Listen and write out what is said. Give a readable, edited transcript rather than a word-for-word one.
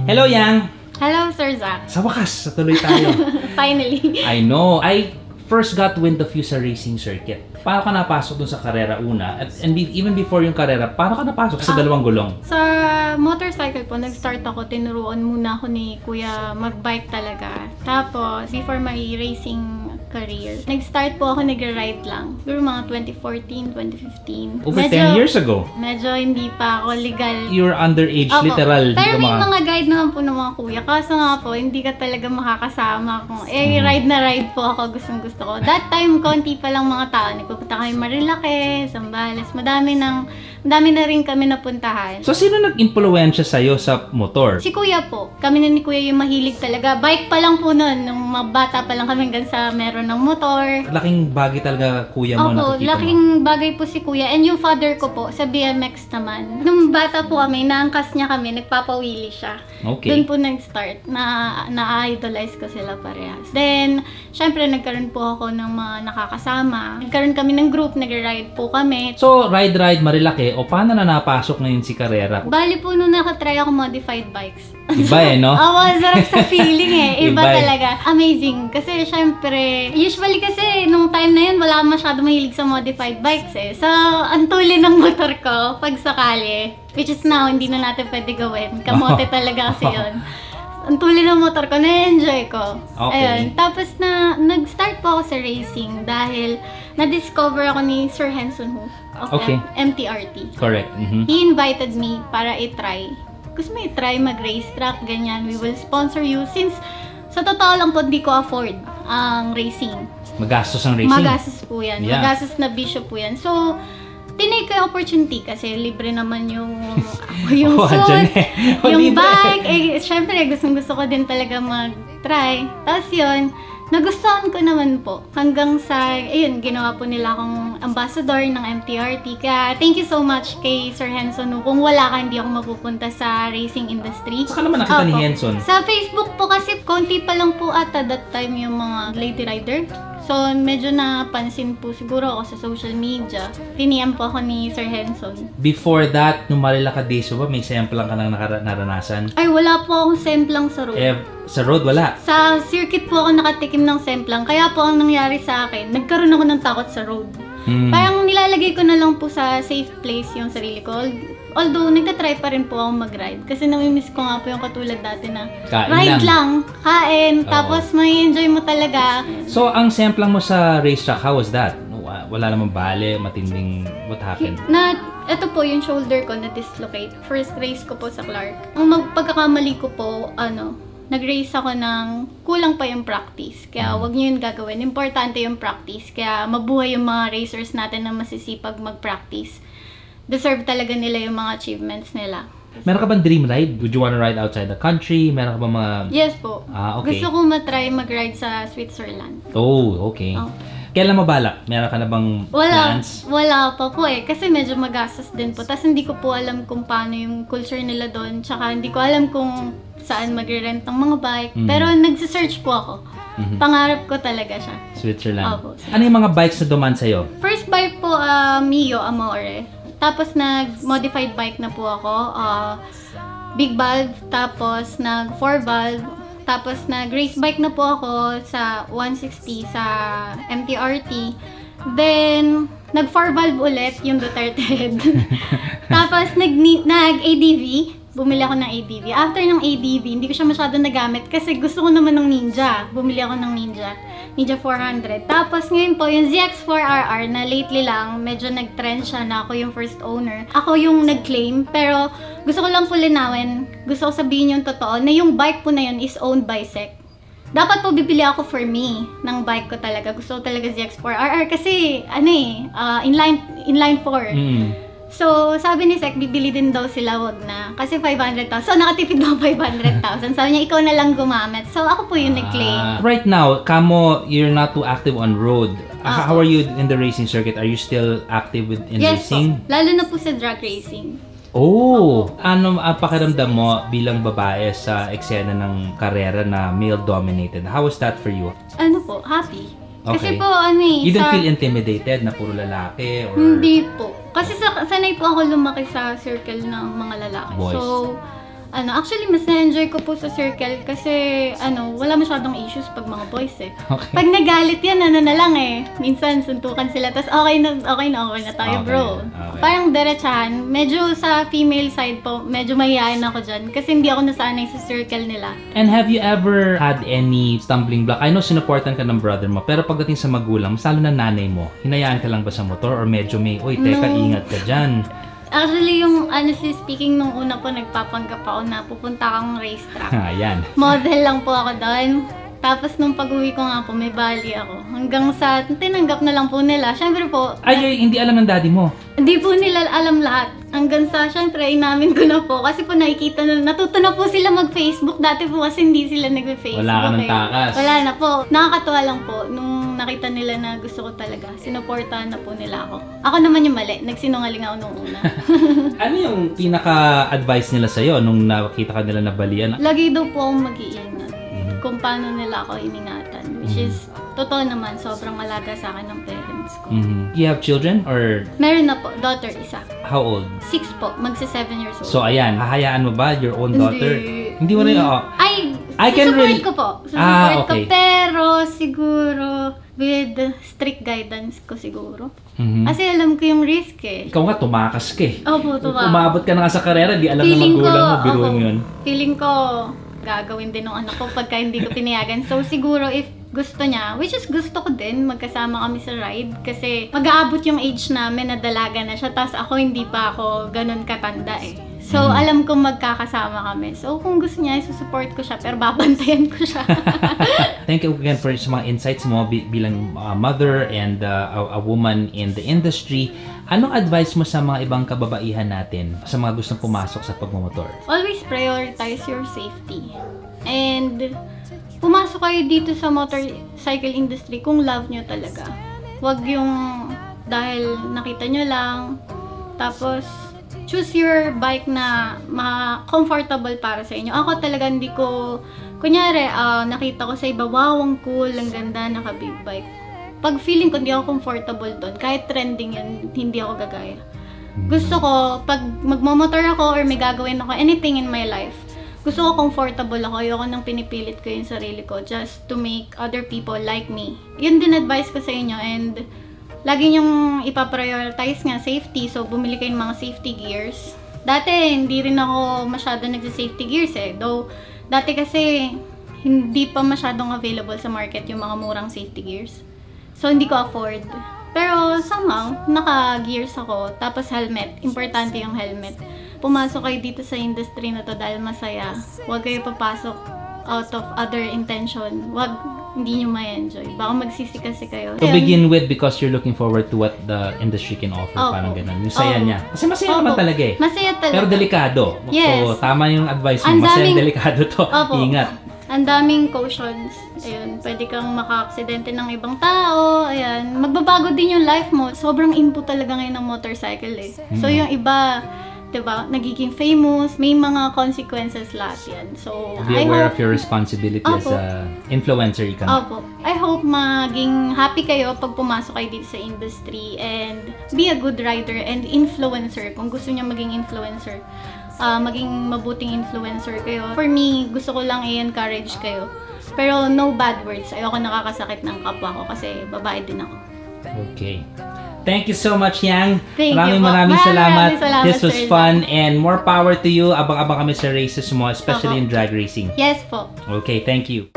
Hello, Yang! Hello, Sir Zach. Sa wakas, natuloy tayo. Finally. I know. I first got wind of you sa racing circuit. Paano ka napasok dun sa karera una? And even before yung karera, paano ka napasok sa dalawang gulong? Sa motorcycle po, nag-start ako. Tinuruan muna ako ni Kuya mag-bike talaga. Tapos, before my racing career, nag-start po ako nag-ride lang. Siguro mga 2014, 2015. Over 10 years ago? Medyo hindi pa ako legal. You're underage, Opo. literal. Pero may mga guide naman po ng mga kuya. Kaso nga po, hindi ka talaga makakasama. Kung ride na ride po ako, gustong-gusto ko. That time, konti pa lang mga tao. Nagpupunta kami Marilake, Zambales. Madami na rin kami napuntahan. So, sino nag-impluwensya sa'yo sa motor? Si Kuya po. Kami na ni Kuya yung mahilig talaga. Bike pa lang po nun. Nung mabata pa lang kami hanggang sa meron ng motor. Laking bagay talaga kuya mo, nakikita mo. Laking bagay po si Kuya. And yung father ko po, sa BMX naman. Nung bata po kami, naangkas niya kami, nagpapawili siya. Okay. Doon po nag-start na-idolize ko sila parehas. Then, syempre, nagkaroon po ako ng mga nakakasama. Nagkaroon kami ng group, nag-ride po kami. So, ride Marilake, o paano na napasok ngayon si karera? Bali po nung nakatry ako modified bikes. Iba no? Oo, sarap sa feeling Iba Iba talaga. Amazing. Kasi syempre, usually kasi nung time na yun, wala masyado mahilig sa modified bikes So, ang tuli ng motor ko, pag sakali, which is now, hindi na natin pwede gawin. Kamote talaga kasi yun. Ang tuli ng motor ko, na-enjoy ko. Okay. Ayun. Tapos nag-start po ako sa racing dahil na-discover ako ni Sir Henson Hu of MTRT. Correct. He invited me para i-try. Gusto mo i-try mag-race track, ganyan. We will sponsor you. Since, sa totoo lang po, di ko afford ang racing. Magastos ang racing? Magastos po yan. Yeah. Magastos na bisyo po yan. So, tinake ko yung opportunity kasi libre naman yung suit, yung bike. Syempre, gusto ko din talaga mag-try. Tapos yun, nagustuhan ko naman po. Hanggang sa, ayun, ginawa po nila akong ambassador ng MTRT. Kaya, thank you so much kay Sir Henson. Kung wala ka, hindi ako mapupunta sa racing industry. Saka naman nakita ni Henson? Sa Facebook po kasi, konti pa lang po ata that time yung mga lady rider. So, medyo napansin po siguro ako sa social media. Piniyam po ako ni Sir Henson. Before that, nung Marilake days ba, may semplang ka nang naranasan? Ay, wala po akong semplang sa road. Sa road, wala? Sa circuit po ako nakatikim ng semplang. Kaya po ang nangyari sa akin, nagkaroon ako ng takot sa road. Parang nilalagay ko na lang po sa safe place yung sarili ko. Although, nagtatry pa rin po ako mag-ride. Kasi namimiss ko nga po yung katulad dati na ride lang, kain, tapos may enjoy mo talaga. So, ang semplang mo sa racetrack, how was that? Wala namang bale, matinding, what happened? Ito po yung shoulder ko na-dislocate. First race ko po sa Clark. Ang pagkakamali ko po, nag-race ako ng kulang pa yung practice. Kaya wag nyo yun gagawin. Importante yung practice. Kaya mabuhay yung mga racers natin na masisipag mag-practice. Deserve talaga nila yung mga achievements nila. Meron ka bang dream ride? Would you wanna ride outside the country? Meron ka bang mga... Yes po. Okay. Gusto ko matry mag-ride sa Switzerland. Oh, okay. Kailan mabalak? Meron ka na bang plans? Wala pa po kasi medyo magastos din po. Tapos hindi ko po alam kung paano yung culture nila doon. Tsaka hindi ko alam kung saan magre-rent ng mga bike. Pero nagsisearch po ako. Pangarap ko talaga siya. Switzerland. Opo. Ano yung mga bikes na duman sa'yo? First bike po, Mio Amore. Tapos nag-modified bike na po ako. Big valve. Tapos nag-4 valve. Tapos nag-race bike na po ako sa 160 sa MTRT. Then, nag-4 valve ulit yung Duterte head. Tapos nag-ADV. Bumili ako ng ADV. After ng ADV, hindi ko siya masyado nagamit kasi gusto ko naman ng Ninja. Bumili ako ng Ninja 400. Tapos ngayon po, yung ZX4RR na lately lang, medyo nag-trend siya na ako yung first owner. Ako yung nag-claim, pero gusto ko lang po linawin, gusto ko sabihin yung totoo, na yung bike po na yun is owned by SEC. Dapat po bibili ako for me ng bike ko talaga. Gusto ko talaga ZX4RR kasi, inline 4. So, sabi ni Sek, bibili din daw sila, wag na. Kasi 500,000. So, nakatipid daw 500,000. Sabi niya, ikaw na lang gumamit. So, ako po yung nag-claim. Right now, you're not too active on road. How are you in the racing circuit? Are you still active in racing? Yes po. Lalo na po sa drag racing. Ano ang pakiramdam mo bilang babae sa eksena ng karera na male-dominated? How was that for you? Happy. Okay. Kasi po, You don't feel intimidated na puro lalaki? Or... Hindi po. Kasi sanay po ako lumaki sa circle ng mga lalaki. Boys. So, Actually, mas na-enjoy ko po sa circle kasi, wala masyadong issues pag mga boys eh. Okay. Pag nagalit yan, na lang eh. Minsan, suntukan sila, tas okay na tayo, Okay, bro. okay. Parang diretsahan. Medyo sa female side po, medyo mahihayin ako dyan kasi hindi ako nasanay sa circle nila. And have you ever had any stumbling block? I know sinuportan ka ng brother mo, pero pagdating sa magulang, mas lalo na nanay mo, hinayaan ka lang ba sa motor or medyo may, uy, teka, No. ingat ka dyan? Actually, honestly speaking, nung una po nagpapanggap ako na pupunta akong racetrack. Yan. Model lang po ako doon. Tapos nung pag-uwi ko nga po, may bali ako. Hanggang sa tinanggap na lang po nila. Siyempre po, Ay, hindi alam ng daddy mo. hindi po nila alam lahat. Hanggang sa, syempre, inamin ko na po. Kasi po nakikita na, natuto na po sila mag-Facebook. Dati po kasi hindi sila nag-Facebook. Wala ka ng takas. Wala na po. Nakakatuwa lang po. Nung nakita nila na gusto ko talaga, sinuportahan na po nila ako. Ako naman yung mali. Nagsinungaling ako nung una. Ano yung pinaka-advice nila sa'yo nung nakita ka nila na balian? Lagi daw po akong mag-iingat. Kung paano nila ako iningatan. Which is, totoo naman, sobrang malaga sa akin ng parents ko. You have children or Meron na po, daughter isa. how old? 6 po, magsa 7 years old. So ayan, hahayaan mo ba your own daughter? Hindi mo rin, oo. Ay, I can support ko po. Ah, Support okay. ko, pero siguro with strict guidance ko siguro. Kasi alam ko yung risk eh. Ikaw nga, tumakas ka eh. Opo, Umabot ka na nga sa karera, di alam ng magulang mo, biruin mo yun. Feeling ko, gagawin din ng anak ko pagka hindi ko pinayagan. So siguro if gusto niya, which is gusto ko din, magkasama kami sa ride kasi mag-aabot yung age namin na dalaga na siya, tapos ako hindi pa ako ganun katanda eh. So alam ko magkakasama kami. So kung gusto niya, isusupport ko siya, pero babantayan ko siya. Thank you again for sa mga insights mo bilang mother and a woman in the industry. Anong advice mo sa mga ibang kababaihan natin sa mga gustong pumasok sa pagmamotor? Always prioritize your safety. And pumasok kayo dito sa motorcycle industry kung love nyo talaga. Huwag yung dahil nakita nyo lang, tapos choose your bike na comfortable para sa inyo. Ako talaga hindi ko, kunyari, nakita ko sa iba, wow, ang cool, ang ganda, naka-big bike. Pag feeling ko hindi ako comfortable doon, kahit trending yun, hindi ako gagaya. Gusto ko, pag magmamotor ako or may gagawin ako, anything in my life, gusto ko comfortable ako. Ayoko nang pinipilit ko yung sarili ko just to make other people like me. Yun din advice ko sa inyo, and lagi nyong ipaprioritize nga safety. So, bumili kayo ng mga safety gears. Dati, hindi rin ako masyado nagsa-safety gears eh. Though, dati kasi, hindi pa masyadong available sa market yung mga murang safety gears. So, hindi ko afford. Pero, somehow, naka-gears ako. Tapos, helmet. Importante yung helmet. Pumasok kayo dito sa industry na to dahil masaya. Huwag kayo papasok out of other intention. Huwag, hindi nyo ma-enjoy. Baka magsisi kasi kayo. To begin with, because you're looking forward to what the industry can offer, Opo. parang ganun. Yung saya Opo. niya. Kasi masaya naman Opo. talaga eh. Masaya talaga. Pero delikado. Yes. So, tama yung advice mo. Ang Masaya daming- delikado to. Opo. Ingat. Ang daming cautions. Ayun, pwede kang maka-aksidente ng ibang tao. Ayan, magbabago din yung life mo. Sobrang input talaga ngayon ng motorcycle eh. So, yung iba, diba, nagiging famous, may mga consequences lahat yan. So, Be aware of your responsibility as Opo. a influencer ika nga. Opo. I hope maging happy kayo pag pumasok kayo dito sa industry, and be a good rider and influencer. Kung gusto niyo maging influencer, maging mabuting influencer kayo. For me, gusto ko lang i-encourage kayo. Pero no bad words. Ayoko nakakasakit ng kapwa ko kasi babae din ako. Okay. Thank you so much, Yang. Thank Maraming you po. maraming salamat. Maraming salamat, This was Sir. fun and more power to you. Abang-abang kami sa races mo, especially in drag racing. Yes po. Okay, thank you.